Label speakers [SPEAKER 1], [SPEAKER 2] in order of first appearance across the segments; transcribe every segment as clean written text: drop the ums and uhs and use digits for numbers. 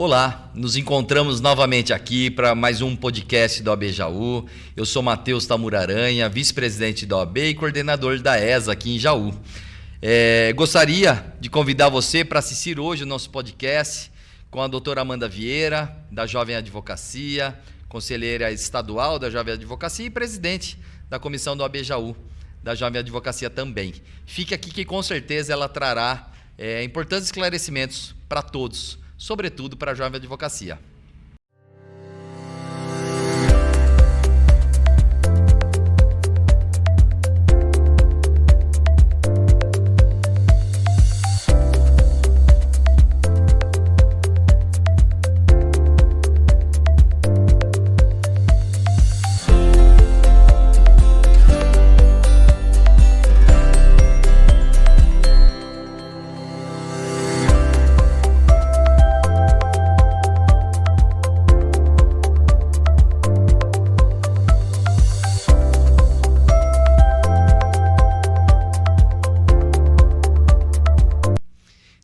[SPEAKER 1] Olá, nos encontramos novamente aqui para mais um podcast da OAB Jaú. Eu sou Matheus Tamura Aranha, vice-presidente da OAB e coordenador da ESA aqui em Jaú. Gostaria de convidar você para assistir hoje o nosso podcast com a doutora Amanda Vieira, da Jovem Advocacia, conselheira estadual da Jovem Advocacia e presidente da comissão da OAB Jaú, da Jovem Advocacia também. Fique aqui que com certeza ela trará importantes esclarecimentos para todos, sobretudo para a Jovem Advocacia.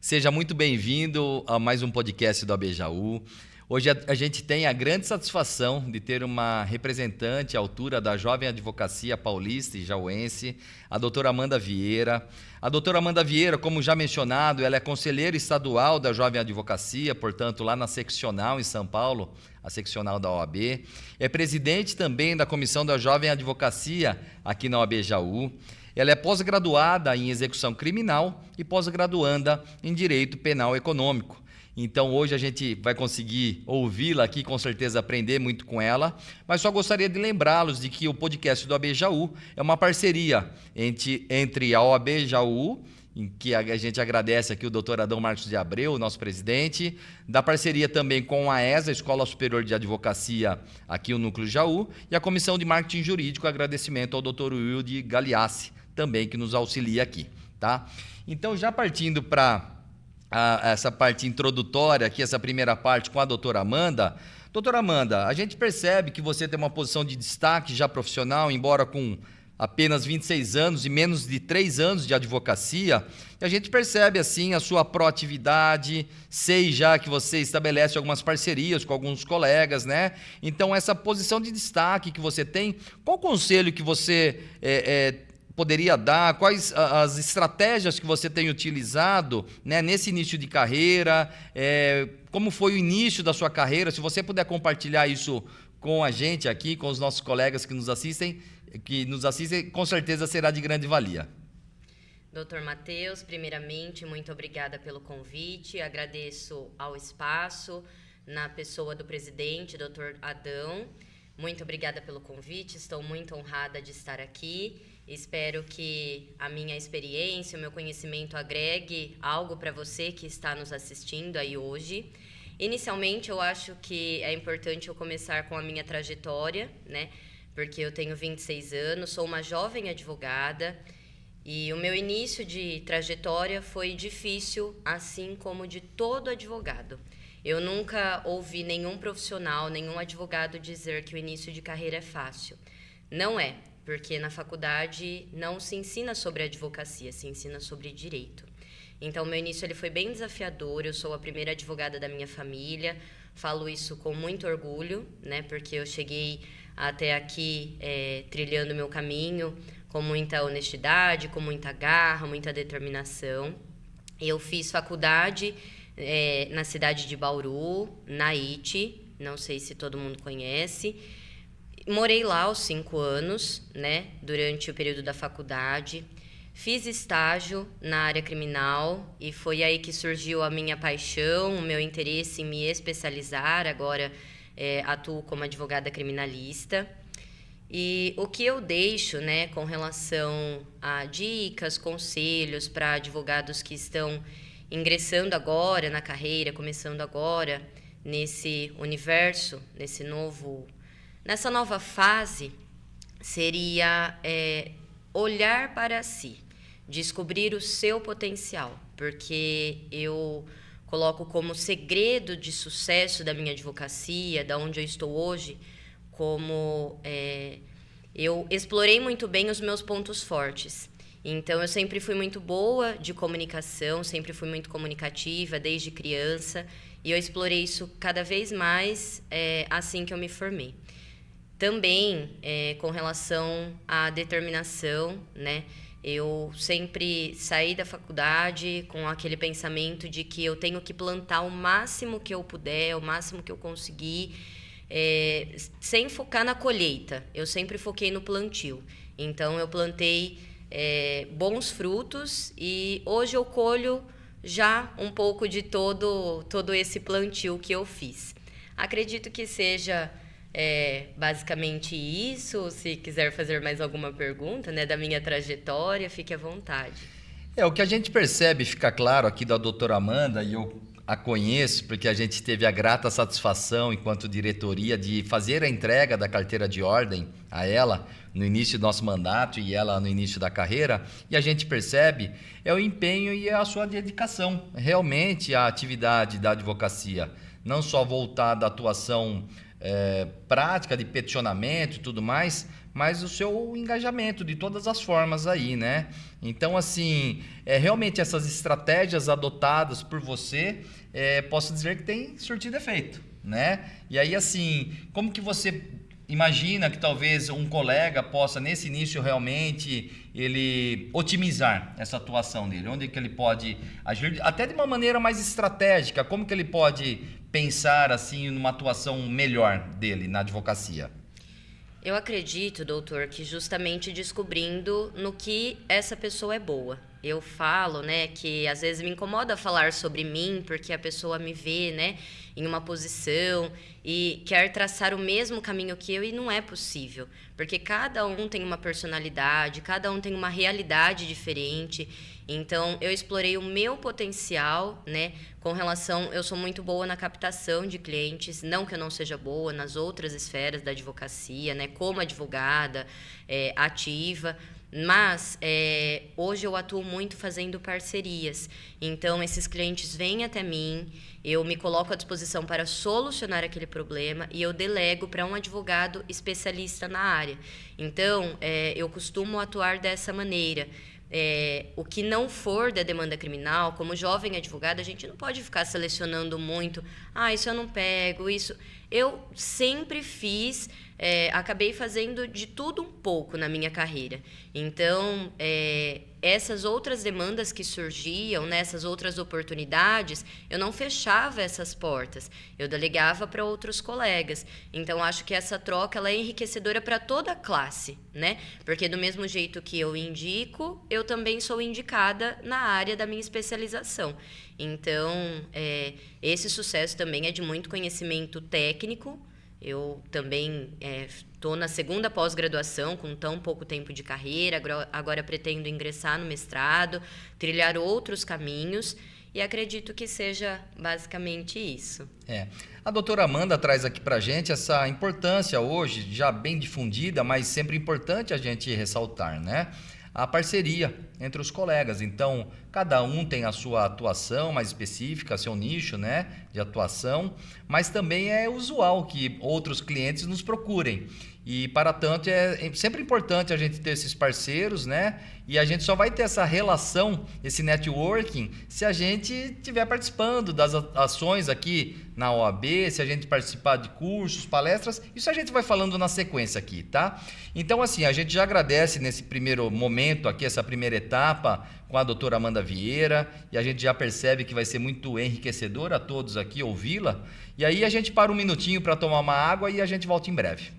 [SPEAKER 1] Seja muito bem-vindo a mais um podcast do OAB Jaú. Hoje a gente tem a grande satisfação de ter uma representante à altura da Jovem Advocacia Paulista e Jauense, a doutora Amanda Vieira. A doutora Amanda Vieira, como já mencionado, ela é conselheira estadual da Jovem Advocacia, portanto, lá na seccional em São Paulo, a seccional da OAB. É presidente também da Comissão da Jovem Advocacia aqui na OAB Jaú. Ela é pós-graduada em execução criminal e pós-graduanda em direito penal econômico. Então, hoje a gente vai conseguir ouvi-la aqui, com certeza aprender muito com ela, mas só gostaria de lembrá-los de que o podcast do OAB Jaú é uma parceria entre a OAB Jaú, em que a gente agradece aqui o doutor Adão Marcos de Abreu, nosso presidente, da parceria também com a ESA, Escola Superior de Advocacia, aqui o Núcleo Jaú, e a Comissão de Marketing Jurídico, agradecimento ao doutor Wilde Galiassi, também que nos auxilia aqui, tá? Então, já partindo para essa parte introdutória aqui, essa primeira parte com a doutora Amanda. Doutora Amanda, a gente percebe que você tem uma posição de destaque já profissional, embora com apenas 26 anos e menos de 3 anos de advocacia, e a gente percebe, assim, a sua proatividade, sei já que você estabelece algumas parcerias com alguns colegas, né? Então, essa posição de destaque que você tem, qual conselho que você poderia dar, quais as estratégias que você tem utilizado, né, nesse início de carreira, como foi o início da sua carreira, se você puder compartilhar isso com a gente aqui, com os nossos colegas que nos assistem, com certeza será de grande valia.
[SPEAKER 2] Doutor Matheus, primeiramente, muito obrigada pelo convite, agradeço ao espaço, na pessoa do presidente, doutor Adão, muito obrigada pelo convite, estou muito honrada de estar aqui. Espero que a minha experiência, o meu conhecimento agregue algo para você que está nos assistindo aí hoje. Inicialmente, eu acho que é importante eu começar com a minha trajetória, né? Porque eu tenho 26 anos, sou uma jovem advogada e o meu início de trajetória foi difícil, assim como de todo advogado. Eu nunca ouvi nenhum profissional, nenhum advogado dizer que o início de carreira é fácil. Não é. Porque na faculdade não se ensina sobre advocacia, se ensina sobre direito. Então, meu início ele foi bem desafiador, eu sou a primeira advogada da minha família, falo isso com muito orgulho, né, porque eu cheguei até aqui trilhando meu caminho com muita honestidade, com muita garra, muita determinação. Eu fiz faculdade na cidade de Bauru, na ITE, não sei se todo mundo conhece. Morei lá aos 5 anos, né, durante o período da faculdade. Fiz estágio na área criminal e foi aí que surgiu a minha paixão, o meu interesse em me especializar. Agora atuo como advogada criminalista. E o que eu deixo, né, com relação a dicas, conselhos para advogados que estão ingressando agora na carreira, começando agora nesse universo, nessa nova fase, seria olhar para si, descobrir o seu potencial, porque eu coloco como segredo de sucesso da minha advocacia, da onde eu estou hoje, como eu explorei muito bem os meus pontos fortes. Então, eu sempre fui muito boa de comunicação, sempre fui muito comunicativa desde criança. E eu explorei isso cada vez mais assim que eu me formei. Também, com relação à determinação, né? Eu sempre saí da faculdade com aquele pensamento de que eu tenho que plantar o máximo que eu puder, o máximo que eu conseguir, sem focar na colheita. Eu sempre foquei no plantio. Então, eu plantei bons frutos e hoje eu colho já um pouco de todo esse plantio que eu fiz. Acredito que seja basicamente isso. Se quiser fazer mais alguma pergunta, né, da minha trajetória, fique à vontade.
[SPEAKER 1] O que a gente percebe, fica claro aqui da doutora Amanda, e eu a conheço porque a gente teve a grata satisfação, enquanto diretoria, de fazer a entrega da carteira de ordem a ela no início do nosso mandato e ela no início da carreira, e a gente percebe o empenho e a sua dedicação realmente à atividade da advocacia, não só voltada à atuação prática de peticionamento e tudo mais, mas o seu engajamento de todas as formas aí, né? Então, assim, realmente essas estratégias adotadas por você, posso dizer que tem surtido efeito, né? E aí, assim, como que você imagina que talvez um colega possa, nesse início, realmente, ele otimizar essa atuação dele? Onde que ele pode agir, até de uma maneira mais estratégica? Como que ele pode pensar, assim, numa atuação melhor dele na advocacia?
[SPEAKER 2] Eu acredito, doutor, que justamente descobrindo no que essa pessoa é boa. Eu falo, né, que às vezes me incomoda falar sobre mim, porque a pessoa me vê, né, em uma posição e quer traçar o mesmo caminho que eu, e não é possível, porque cada um tem uma personalidade, cada um tem uma realidade diferente. Então, eu explorei o meu potencial, né, com relação... Eu sou muito boa na captação de clientes, não que eu não seja boa nas outras esferas da advocacia, né, como advogada ativa, mas hoje eu atuo muito fazendo parcerias. Então, esses clientes vêm até mim, eu me coloco à disposição para solucionar aquele problema e eu delego para um advogado especialista na área. Então, eu costumo atuar dessa maneira. O que não for da demanda criminal, como jovem advogado, a gente não pode ficar selecionando muito. Isso eu não pego, isso... Eu sempre fiz, acabei fazendo de tudo um pouco na minha carreira. Então, essas outras demandas que surgiam, né, essas outras oportunidades, eu não fechava essas portas, eu delegava para outros colegas. Então, acho que essa troca ela é enriquecedora para toda a classe, né? Porque do mesmo jeito que eu indico, eu também sou indicada na área da minha especialização. Então, esse sucesso também é de muito conhecimento técnico. Eu também estou na segunda pós-graduação, com tão pouco tempo de carreira. Agora pretendo ingressar no mestrado, trilhar outros caminhos, e acredito que seja basicamente isso.
[SPEAKER 1] A doutora Amanda traz aqui para a gente essa importância hoje, já bem difundida, mas sempre importante a gente ressaltar, né? A parceria entre os colegas. Então, cada um tem a sua atuação mais específica, seu nicho, né, de atuação, mas também é usual que outros clientes nos procurem. E, para tanto, é sempre importante a gente ter esses parceiros, né? E a gente só vai ter essa relação, esse networking, se a gente estiver participando das ações aqui na OAB, se a gente participar de cursos, palestras. Isso a gente vai falando na sequência aqui, tá? Então, assim, a gente já agradece nesse primeiro momento aqui, essa primeira etapa com a doutora Amanda Vieira, e a gente já percebe que vai ser muito enriquecedor a todos aqui ouvi-la. E aí a gente para um minutinho para tomar uma água e a gente volta em breve.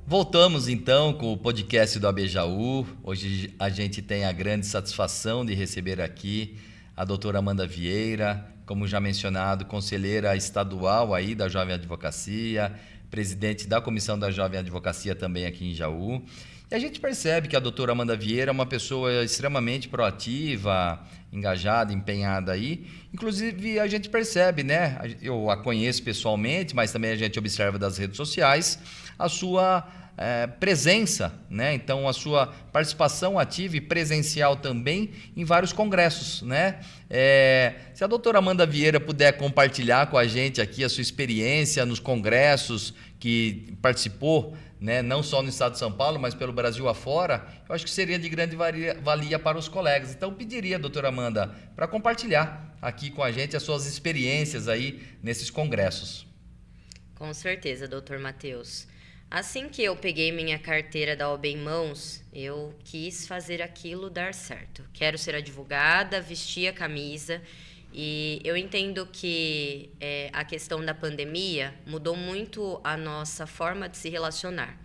[SPEAKER 1] Voltamos então com o podcast do ABJaú. Hoje a gente tem a grande satisfação de receber aqui a doutora Amanda Vieira, como já mencionado, conselheira estadual aí da Jovem Advocacia, presidente da Comissão da Jovem Advocacia também aqui em Jaú. E a gente percebe que a doutora Amanda Vieira é uma pessoa extremamente proativa, engajada, empenhada aí. Inclusive, a gente percebe, né? Eu a conheço pessoalmente, mas também a gente observa das redes sociais a sua presença, né? Então, a sua participação ativa e presencial também em vários congressos, né? Se a doutora Amanda Vieira puder compartilhar com a gente aqui a sua experiência nos congressos que participou, né, não só no estado de São Paulo, mas pelo Brasil afora, eu acho que seria de grande valia para os colegas. Então, eu pediria, doutora Amanda, para compartilhar aqui com a gente as suas experiências aí nesses congressos.
[SPEAKER 2] Com certeza, doutor Matheus. Assim que eu peguei minha carteira da OAB em mãos, eu quis fazer aquilo dar certo. Quero ser advogada, vestir a camisa. E eu entendo que a questão da pandemia mudou muito a nossa forma de se relacionar.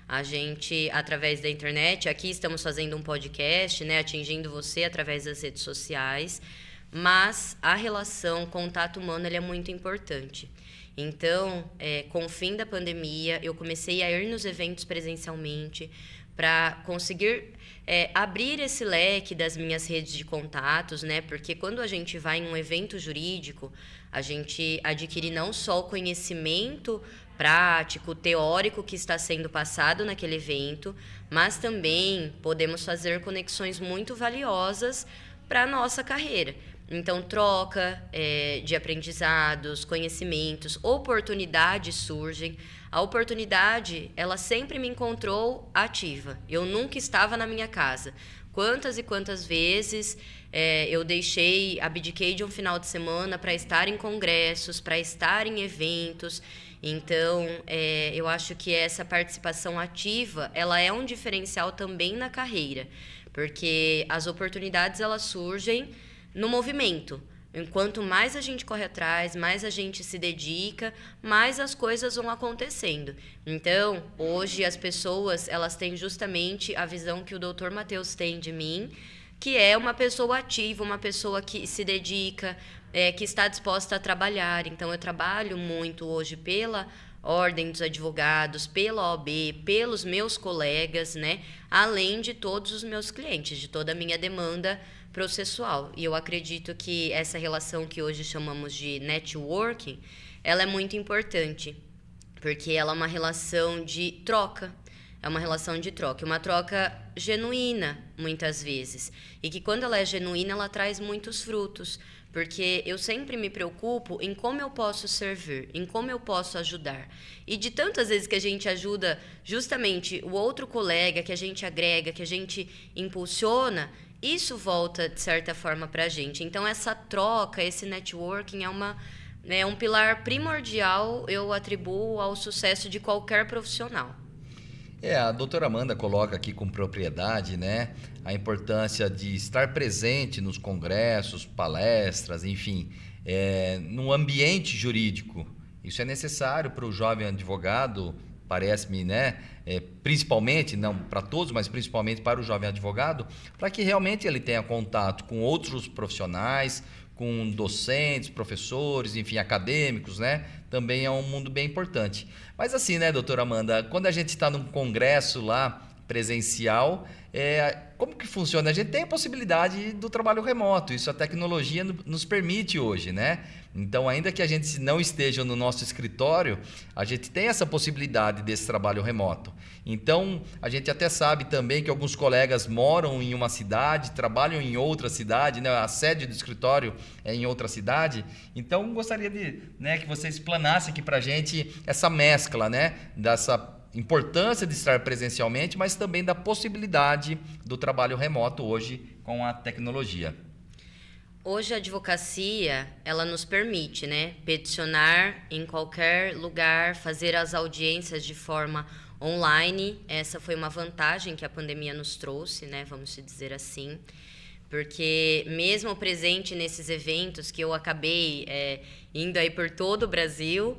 [SPEAKER 2] A gente, através da internet, aqui estamos fazendo um podcast, né, atingindo você através das redes sociais, mas a relação, o contato humano, ele é muito importante. Então, com o fim da pandemia, eu comecei a ir nos eventos presencialmente para conseguir abrir esse leque das minhas redes de contatos, né? Porque quando a gente vai em um evento jurídico, a gente adquire não só o conhecimento prático, teórico que está sendo passado naquele evento, mas também podemos fazer conexões muito valiosas para a nossa carreira. Então, troca de aprendizados, conhecimentos, oportunidades surgem. A oportunidade, ela sempre me encontrou ativa. Eu nunca estava na minha casa. Quantas e quantas vezes eu abdiquei de um final de semana para estar em congressos, para estar em eventos. Então, eu acho que essa participação ativa, ela é um diferencial também na carreira, porque as oportunidades, elas surgem no movimento. Enquanto mais a gente corre atrás, mais a gente se dedica, mais as coisas vão acontecendo. Então, hoje as pessoas, elas têm justamente a visão que o Dr. Matheus tem de mim, que é uma pessoa ativa, uma pessoa que se dedica, que está disposta a trabalhar. Então, eu trabalho muito hoje pela Ordem dos Advogados, pela OAB, pelos meus colegas, né? Além de todos os meus clientes, de toda a minha demanda processual. E eu acredito que essa relação que hoje chamamos de networking, ela é muito importante, porque ela é uma relação de troca. É uma relação de troca, uma troca genuína, muitas vezes. E que quando ela é genuína, ela traz muitos frutos, porque eu sempre me preocupo em como eu posso servir, em como eu posso ajudar. E de tantas vezes que a gente ajuda justamente o outro colega, que a gente agrega, que a gente impulsiona, isso volta, de certa forma, para a gente. Então, essa troca, esse networking é um pilar primordial, eu atribuo ao sucesso de qualquer profissional.
[SPEAKER 1] A doutora Amanda coloca aqui com propriedade, né, a importância de estar presente nos congressos, palestras, enfim, no ambiente jurídico. Isso é necessário para o jovem advogado, parece-me, né? Principalmente, não para todos, mas principalmente para o jovem advogado, para que realmente ele tenha contato com outros profissionais, com docentes, professores, enfim, acadêmicos, né? Também é um mundo bem importante. Mas assim, né, doutora Amanda, quando a gente está num congresso lá presencial, como que funciona? A gente tem a possibilidade do trabalho remoto, isso a tecnologia nos permite hoje, né? Então, ainda que a gente não esteja no nosso escritório, a gente tem essa possibilidade desse trabalho remoto. Então, a gente até sabe também que alguns colegas moram em uma cidade, trabalham em outra cidade, né? A sede do escritório é em outra cidade. Então, gostaria né, que você explanasse aqui para a gente essa mescla, né? Dessa importância de estar presencialmente, mas também da possibilidade do trabalho remoto hoje com a tecnologia.
[SPEAKER 2] Hoje a advocacia, ela nos permite, né, peticionar em qualquer lugar, fazer as audiências de forma online. Essa foi uma vantagem que a pandemia nos trouxe, né, vamos dizer assim, porque mesmo presente nesses eventos que eu acabei indo aí por todo o Brasil,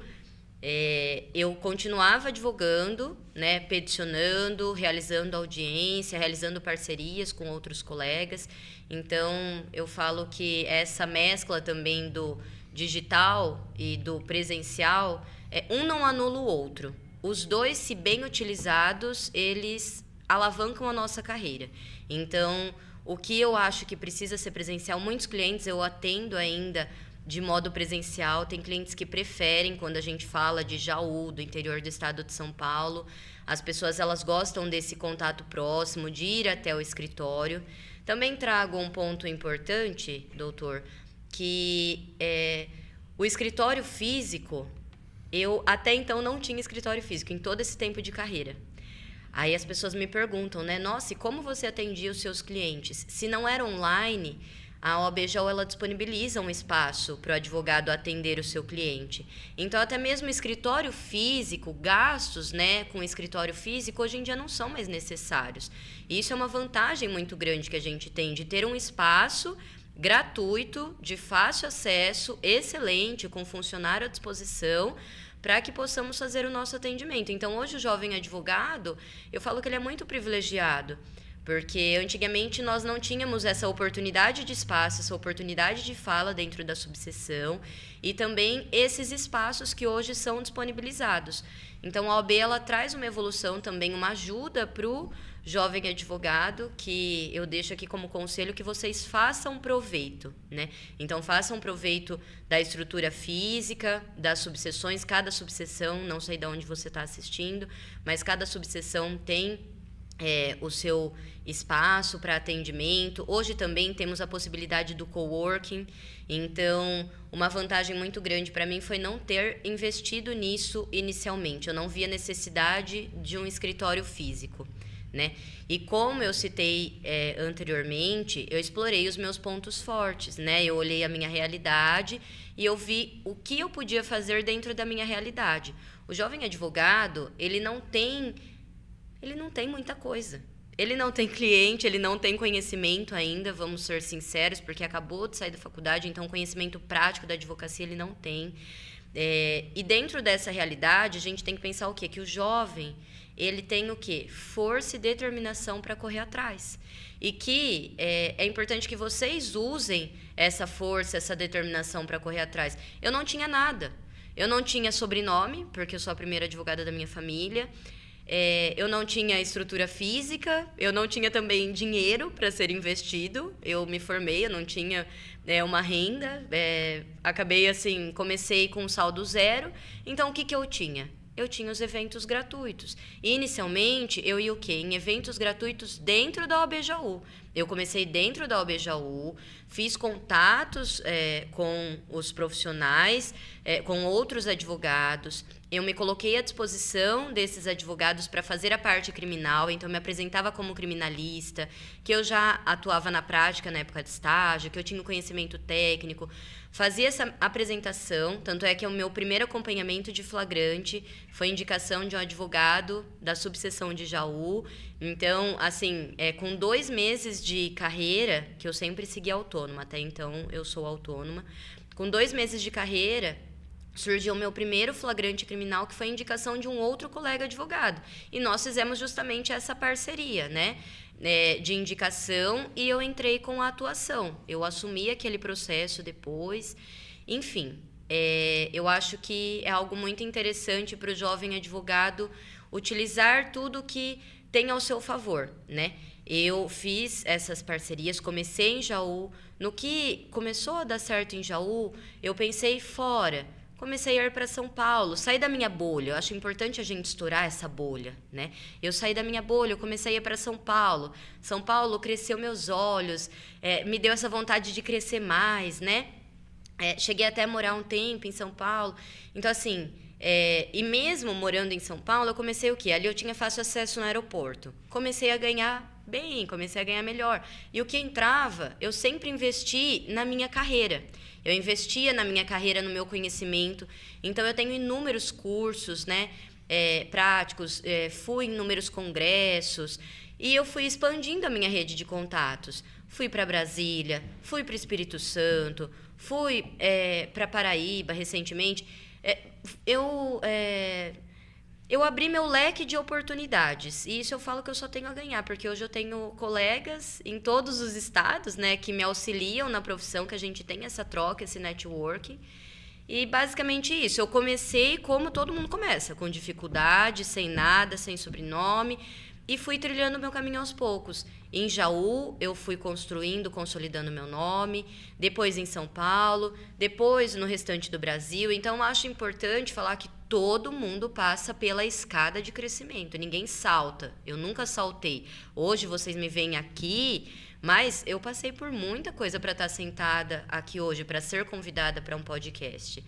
[SPEAKER 2] eu continuava advogando, né, peticionando, realizando audiência, realizando parcerias com outros colegas. Então, eu falo que essa mescla também do digital e do presencial, um não anula o outro. Os dois, se bem utilizados, eles alavancam a nossa carreira. Então, o que eu acho que precisa ser presencial, muitos clientes eu atendo ainda de modo presencial, tem clientes que preferem, quando a gente fala de Jaú, do interior do estado de São Paulo, as pessoas elas gostam desse contato próximo, de ir até o escritório. Também trago um ponto importante, doutor, que o escritório físico, eu até então não tinha escritório físico em todo esse tempo de carreira. Aí as pessoas me perguntam, né? Nossa, e como você atendia os seus clientes? Se não era online, a OAB Jaú ela disponibiliza um espaço para o advogado atender o seu cliente. Então, até mesmo escritório físico, gastos, né, com escritório físico, hoje em dia não são mais necessários. E isso é uma vantagem muito grande que a gente tem, de ter um espaço gratuito, de fácil acesso, excelente, com funcionário à disposição, para que possamos fazer o nosso atendimento. Então, hoje o jovem advogado, eu falo que ele é muito privilegiado, porque antigamente nós não tínhamos essa oportunidade de espaço, essa oportunidade de fala dentro da subseção e também esses espaços que hoje são disponibilizados. Então, a OAB ela traz uma evolução também, uma ajuda para o jovem advogado, que eu deixo aqui como conselho que vocês façam proveito, né? Então, façam proveito da estrutura física, das subseções, cada subseção, não sei de onde você está assistindo, mas cada subseção tem o seu espaço para atendimento. Hoje também temos a possibilidade do coworking. Então, uma vantagem muito grande para mim foi não ter investido nisso inicialmente. Eu não via necessidade de um escritório físico, né? E como eu citei anteriormente, eu explorei os meus pontos fortes, né? Eu olhei a minha realidade e eu vi o que eu podia fazer dentro da minha realidade. O jovem advogado, ele não tem muita coisa. Ele não tem cliente, ele não tem conhecimento ainda, vamos ser sinceros, porque acabou de sair da faculdade, então conhecimento prático da advocacia ele não tem. E dentro dessa realidade, a gente tem que pensar o quê? Que o jovem, ele tem o quê? Força e determinação para correr atrás. E que é importante que vocês usem essa força, essa determinação para correr atrás. Eu não tinha nada. Eu não tinha sobrenome, porque eu sou a primeira advogada da minha família. Eu não tinha estrutura física, eu não tinha também dinheiro para ser investido. Eu me formei, eu não tinha uma renda. Acabei assim, comecei com um saldo zero. Então, o que eu tinha? Eu tinha os eventos gratuitos. E, inicialmente, eu ia o quê? Em eventos gratuitos dentro da OAB Jaú. Eu comecei dentro da OAB Jaú, fiz contatos com os profissionais, com outros advogados. Eu me coloquei à disposição desses advogados para fazer a parte criminal, então eu me apresentava como criminalista, que eu já atuava na prática na época de estágio, que eu tinha conhecimento técnico, fazia essa apresentação, tanto é que o meu primeiro acompanhamento de flagrante foi indicação de um advogado da subseção de Jaú. Então, assim, com 2 meses de carreira, que eu sempre segui autônoma, até então eu sou autônoma, com 2 meses de carreira, surgiu o meu primeiro flagrante criminal, que foi a indicação de um outro colega advogado. E nós fizemos justamente essa parceria, né? De indicação, e eu entrei com a atuação. Eu assumi aquele processo depois. Enfim, eu acho que é algo muito interessante para o jovem advogado utilizar tudo que tem ao seu favor, né? Eu fiz essas parcerias, comecei em Jaú. No que começou a dar certo em Jaú, eu pensei fora. Comecei a ir para São Paulo, saí da minha bolha. Eu acho importante a gente estourar essa bolha, né? Eu saí da minha bolha, eu comecei a ir para São Paulo. São Paulo cresceu meus olhos, me deu essa vontade de crescer mais, né? Cheguei até a morar um tempo em São Paulo. Então, assim, e mesmo morando em São Paulo, eu comecei o quê? Ali eu tinha fácil acesso no aeroporto. Comecei a ganhar bem, comecei a ganhar melhor. E o que entrava, eu sempre investi na minha carreira. Eu investia na minha carreira, no meu conhecimento. Então, eu tenho inúmeros cursos, né, práticos, fui em inúmeros congressos e eu fui expandindo a minha rede de contatos. Fui para Brasília, fui para o Espírito Santo, fui para Paraíba recentemente. Eu abri meu leque de oportunidades, e isso eu falo que eu só tenho a ganhar, porque hoje eu tenho colegas em todos os estados, né, que me auxiliam na profissão, que a gente tem essa troca, esse networking, e basicamente isso. Eu comecei como todo mundo começa, com dificuldade, sem nada, sem sobrenome, e fui trilhando meu caminho aos poucos. Em Jaú, eu fui construindo, consolidando meu nome, depois em São Paulo, depois no restante do Brasil. Então, acho importante falar que todo mundo passa pela escada de crescimento, ninguém salta. Eu nunca saltei. Hoje vocês me veem aqui, mas eu passei por muita coisa para estar sentada aqui hoje, para ser convidada para um podcast.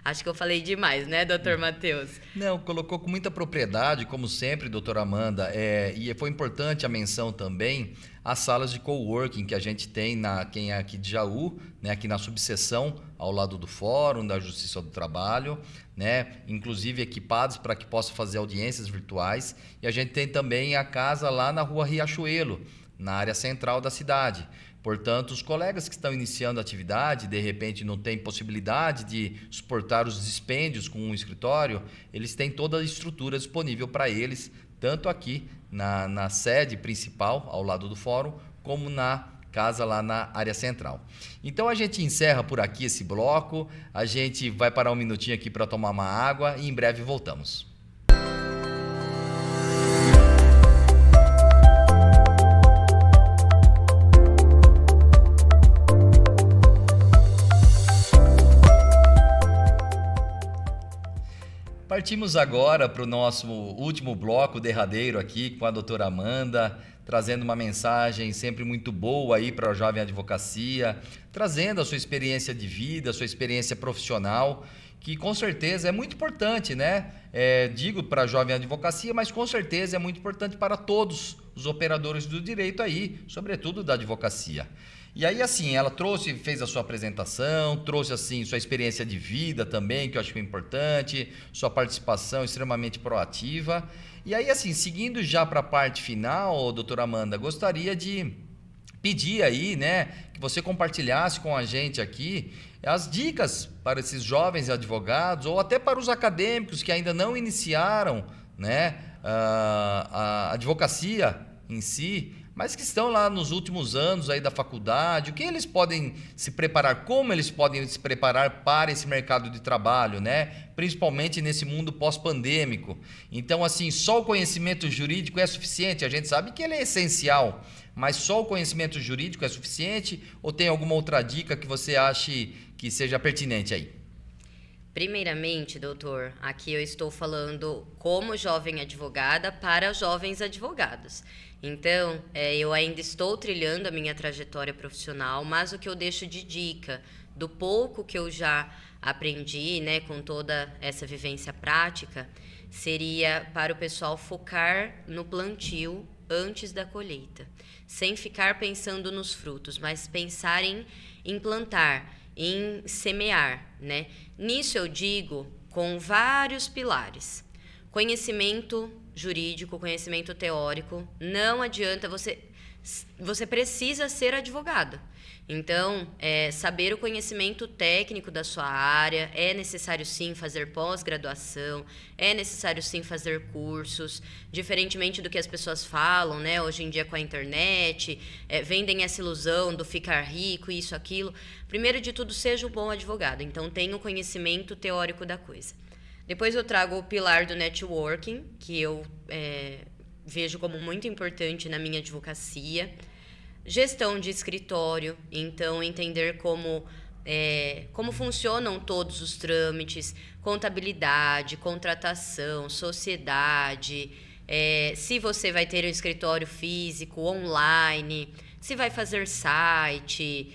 [SPEAKER 2] Acho que eu falei demais, né, doutor Matheus?
[SPEAKER 1] Não, colocou com muita propriedade, como sempre, doutora Amanda. E foi importante a menção também às salas de coworking que a gente tem quem é aqui de Jaú, né, aqui na subseção, ao lado do Fórum da Justiça do Trabalho, né, inclusive equipados para que possa fazer audiências virtuais. E a gente tem também a casa lá na Rua Riachuelo, na área central da cidade. Portanto, os colegas que estão iniciando a atividade, de repente não têm possibilidade de suportar os dispêndios com um escritório, eles têm toda a estrutura disponível para eles, tanto aqui na sede principal, ao lado do fórum, como na casa lá na área central. Então a gente encerra por aqui esse bloco, a gente vai parar um minutinho aqui para tomar uma água e em breve voltamos. Partimos agora para o nosso último bloco, derradeiro aqui, com a doutora Amanda, trazendo uma mensagem sempre muito boa aí para a Jovem Advocacia, trazendo a sua experiência de vida, a sua experiência profissional, que com certeza é muito importante, né? Digo para a Jovem Advocacia, mas com certeza é muito importante para todos os operadores do direito aí, sobretudo da advocacia. E aí, assim, ela fez a sua apresentação, trouxe, assim, sua experiência de vida também, que eu acho que é importante, sua participação extremamente proativa. E aí, assim, seguindo já para a parte final, doutora Amanda, gostaria de pedir aí, né, que você compartilhasse com a gente aqui as dicas para esses jovens advogados ou até para os acadêmicos que ainda não iniciaram, né, a advocacia em si, mas que estão lá nos últimos anos aí da faculdade, o que eles podem se preparar, como eles podem se preparar para esse mercado de trabalho, né? Principalmente nesse mundo pós-pandêmico. Então, assim, só o conhecimento jurídico é suficiente? A gente sabe que ele é essencial, mas só o conhecimento jurídico é suficiente ou tem alguma outra dica que você ache que seja pertinente aí?
[SPEAKER 2] Primeiramente, doutor, aqui eu estou falando como jovem advogada para jovens advogados. Então, eu ainda estou trilhando a minha trajetória profissional, mas o que eu deixo de dica, do pouco que eu já aprendi, né, com toda essa vivência prática, seria para o pessoal focar no plantio antes da colheita, sem ficar pensando nos frutos, mas pensar em plantar, em semear, né? Nisso eu digo com vários pilares. Conhecimento jurídico, conhecimento teórico, não adianta, você precisa ser advogado. Então, saber o conhecimento técnico da sua área, é necessário sim fazer pós-graduação, é necessário sim fazer cursos, diferentemente do que as pessoas falam, né? Hoje em dia com a internet, vendem essa ilusão do ficar rico, isso, aquilo. Primeiro de tudo, seja um bom advogado, então tenha o conhecimento teórico da coisa. Depois eu trago o pilar do networking, que eu vejo como muito importante na minha advocacia. Gestão de escritório, então entender como funcionam todos os trâmites, contabilidade, contratação, sociedade, se você vai ter um escritório físico, online, se vai fazer site,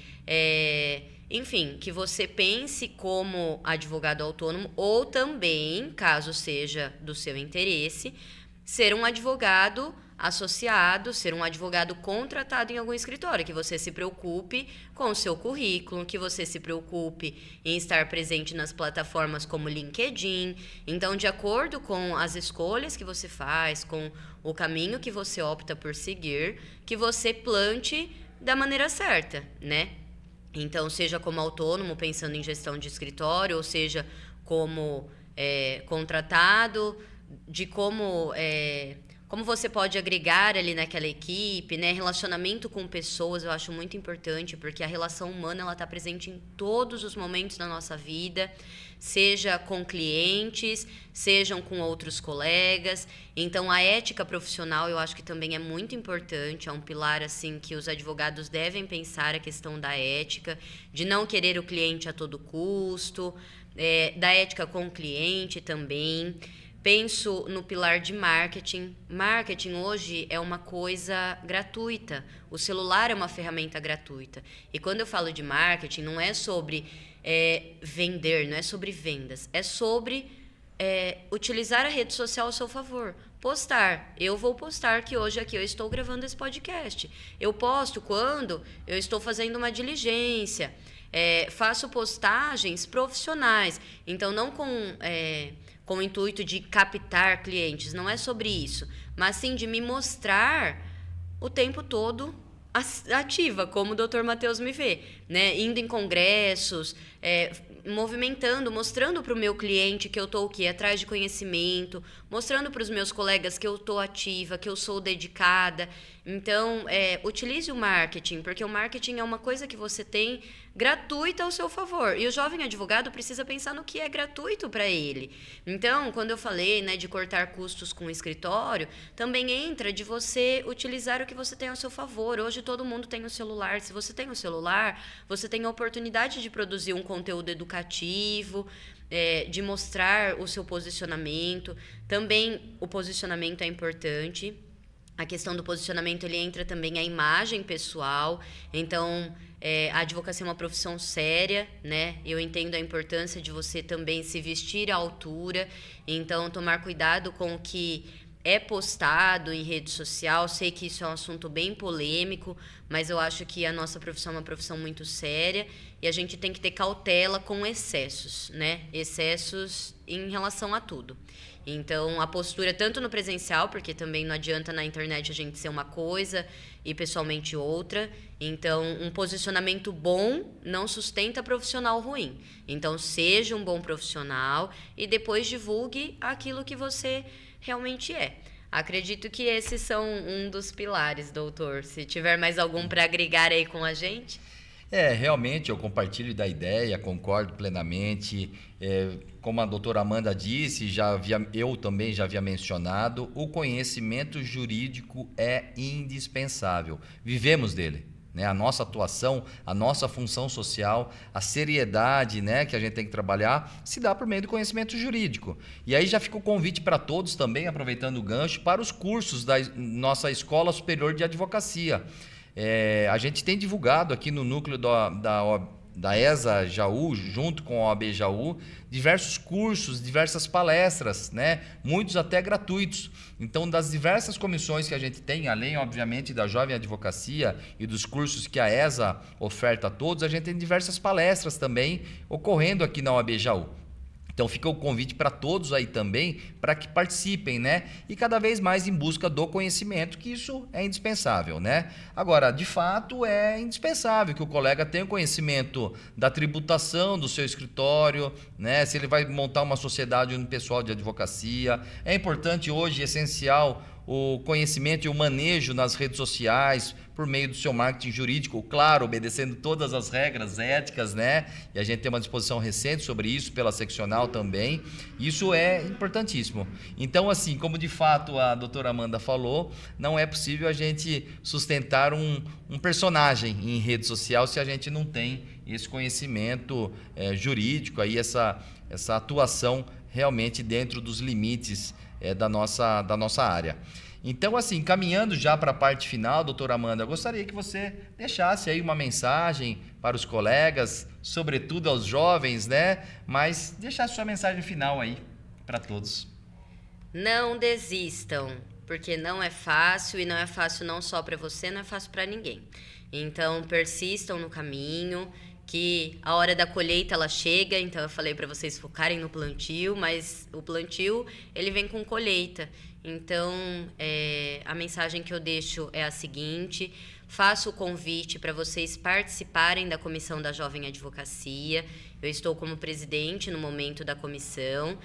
[SPEAKER 2] enfim, que você pense como advogado autônomo ou também, caso seja do seu interesse, ser um advogado associado, ser um advogado contratado em algum escritório, que você se preocupe com o seu currículo, que você se preocupe em estar presente nas plataformas como LinkedIn. Então, de acordo com as escolhas que você faz, com o caminho que você opta por seguir, que você plante da maneira certa, né? Então, seja como autônomo, pensando em gestão de escritório, ou seja como contratado, de como você pode agregar ali naquela equipe, né? Relacionamento com pessoas eu acho muito importante, porque a relação humana ela está presente em todos os momentos da nossa vida, seja com clientes, sejam com outros colegas. Então, a ética profissional eu acho que também é muito importante, é um pilar assim que os advogados devem pensar, a questão da ética, de não querer o cliente a todo custo, da ética com o cliente também. Penso no pilar de marketing. Marketing hoje é uma coisa gratuita. O celular é uma ferramenta gratuita. E quando eu falo de marketing, não é sobre vender, não é sobre vendas. É sobre utilizar a rede social ao seu favor. Postar. Eu vou postar que hoje aqui eu estou gravando esse podcast. Eu posto quando eu estou fazendo uma diligência. Faço postagens profissionais. Então, não com o intuito de captar clientes, não é sobre isso, mas sim de me mostrar o tempo todo ativa, como o Dr. Matheus me vê, né? Indo em congressos, movimentando, mostrando para o meu cliente que eu estou atrás de conhecimento, mostrando para os meus colegas que eu estou ativa, que eu sou dedicada. Então, utilize o marketing, porque o marketing é uma coisa que você tem gratuita ao seu favor. E o jovem advogado precisa pensar no que é gratuito para ele. Então, quando eu falei, né, de cortar custos com o escritório, também entra de você utilizar o que você tem ao seu favor. Hoje todo mundo tem o celular. Se você tem o celular, você tem a oportunidade de produzir um conteúdo educativo, de mostrar o seu posicionamento. Também o posicionamento é importante. A questão do posicionamento, ele entra também a imagem pessoal. Então, a advocacia é uma profissão séria, né? Eu entendo a importância de você também se vestir à altura. Então, tomar cuidado com o que é postado em rede social. Sei que isso é um assunto bem polêmico, mas eu acho que a nossa profissão é uma profissão muito séria e a gente tem que ter cautela com excessos, né? Excessos em relação a tudo. Então, a postura tanto no presencial, porque também não adianta na internet a gente ser uma coisa e pessoalmente outra. Então, um posicionamento bom não sustenta profissional ruim. Então, seja um bom profissional e depois divulgue aquilo que você realmente é. Acredito que esses são um dos pilares, doutor. Se tiver mais algum para agregar aí com a gente.
[SPEAKER 1] Realmente eu compartilho da ideia, concordo plenamente. Como a doutora Amanda disse, eu também já havia mencionado, o conhecimento jurídico é indispensável. Vivemos dele, né? A nossa atuação, a nossa função social, a seriedade, né, que a gente tem que trabalhar, se dá por meio do conhecimento jurídico. E aí já fica o convite para todos também, aproveitando o gancho, para os cursos da nossa Escola Superior de Advocacia. A gente tem divulgado aqui no núcleo da ESA Jaú, junto com a OAB Jaú, diversos cursos, diversas palestras, né? Muitos até gratuitos. Então, das diversas comissões que a gente tem, além, obviamente, da Jovem Advocacia e dos cursos que a ESA oferta a todos, a gente tem diversas palestras também ocorrendo aqui na OAB Jaú. Então fica o convite para todos aí também, para que participem, né? E cada vez mais em busca do conhecimento, que isso é indispensável, né? Agora, de fato, é indispensável que o colega tenha conhecimento da tributação do seu escritório, né? Se ele vai montar uma sociedade unipessoal de advocacia. É importante hoje, essencial, o conhecimento e o manejo nas redes sociais por meio do seu marketing jurídico, claro, obedecendo todas as regras éticas, né? E a gente tem uma disposição recente sobre isso pela seccional também. Isso é importantíssimo. Então, assim, como de fato a doutora Amanda falou, não é possível a gente sustentar um personagem em rede social se a gente não tem esse conhecimento jurídico, aí essa atuação realmente dentro dos limites da nossa área. Então, assim, caminhando já para a parte final, doutora Amanda, eu gostaria que você deixasse aí uma mensagem para os colegas, sobretudo aos jovens, né? Mas deixasse sua mensagem final aí para todos.
[SPEAKER 2] Não desistam, porque não é fácil, e não é fácil não só para você, não é fácil para ninguém. Então, persistam no caminho, que a hora da colheita ela chega. Então eu falei para vocês focarem no plantio, mas o plantio ele vem com colheita. Então a mensagem que eu deixo é a seguinte: faço o convite para vocês participarem da comissão da Jovem Advocacia. Eu estou como presidente no momento da comissão.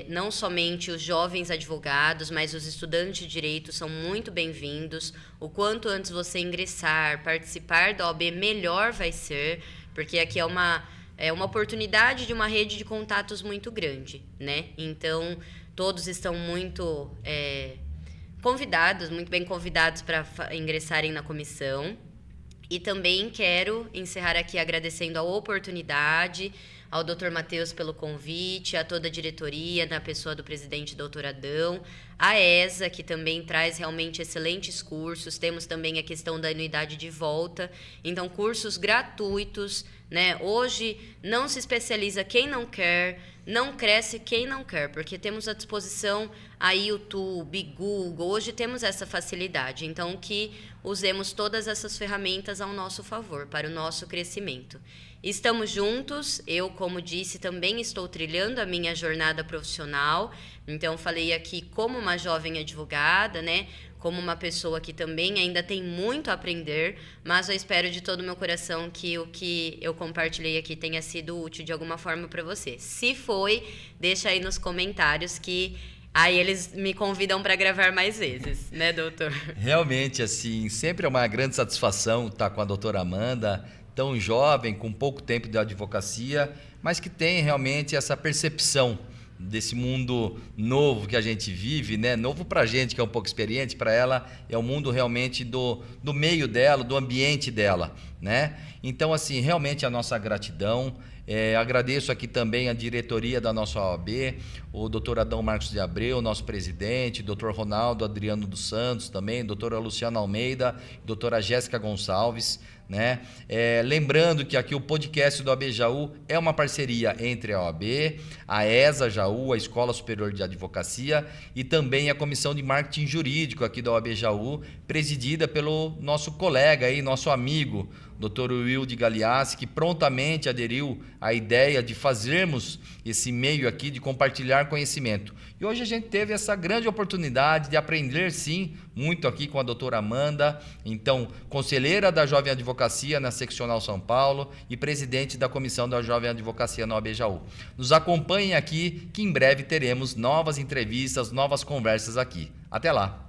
[SPEAKER 2] Não somente os jovens advogados, mas os estudantes de direito são muito bem-vindos. O quanto antes você ingressar, participar da OAB, melhor vai ser, porque aqui é uma é uma oportunidade de uma rede de contatos muito grande, né? Então, todos estão muito convidados, muito bem convidados para ingressarem na comissão. E também quero encerrar aqui agradecendo a oportunidade, ao Dr. Matheus pelo convite, a toda a diretoria, na pessoa do presidente Dr. Adão, a ESA, que também traz realmente excelentes cursos, temos também a questão da anuidade de volta, então cursos gratuitos, né? Hoje não se especializa quem não quer, não cresce quem não quer, porque temos à disposição a YouTube, Google, hoje temos essa facilidade, então que usemos todas essas ferramentas ao nosso favor, para o nosso crescimento. Estamos juntos, eu, como disse, também estou trilhando a minha jornada profissional, então falei aqui como uma jovem advogada, né? Como uma pessoa que também ainda tem muito a aprender, mas eu espero de todo o meu coração que o que eu compartilhei aqui tenha sido útil de alguma forma para você. Se foi, deixa aí nos comentários que aí eles me convidam para gravar mais vezes, né, doutor?
[SPEAKER 1] Realmente, assim, sempre é uma grande satisfação estar com a doutora Amanda, tão jovem, com pouco tempo de advocacia, mas que tem realmente essa percepção desse mundo novo que a gente vive, né? Novo para a gente, que é um pouco experiente, para ela é o mundo realmente do meio dela, do ambiente dela, né? Então, assim, realmente a nossa gratidão. Agradeço aqui também a diretoria da nossa OAB, o doutor Adão Marcos de Abreu, nosso presidente, doutor Ronaldo Adriano dos Santos também, doutora Luciana Almeida, doutora Jéssica Gonçalves, né? Lembrando que aqui o podcast do AB Jaú é uma parceria entre a OAB, a ESA Jaú, a Escola Superior de Advocacia, e também a Comissão de Marketing Jurídico aqui da OAB Jaú, presidida pelo nosso colega aí, nosso amigo, Dr. Wilde Galeassi, que prontamente aderiu à ideia de fazermos esse meio aqui, de compartilhar conhecimento. E hoje a gente teve essa grande oportunidade de aprender, sim, muito aqui com a doutora Amanda, então, conselheira da Jovem Advocacia na Seccional São Paulo e presidente da Comissão da Jovem Advocacia na OAB Jaú. Nos acompanhem aqui, que em breve teremos novas entrevistas, novas conversas aqui. Até lá!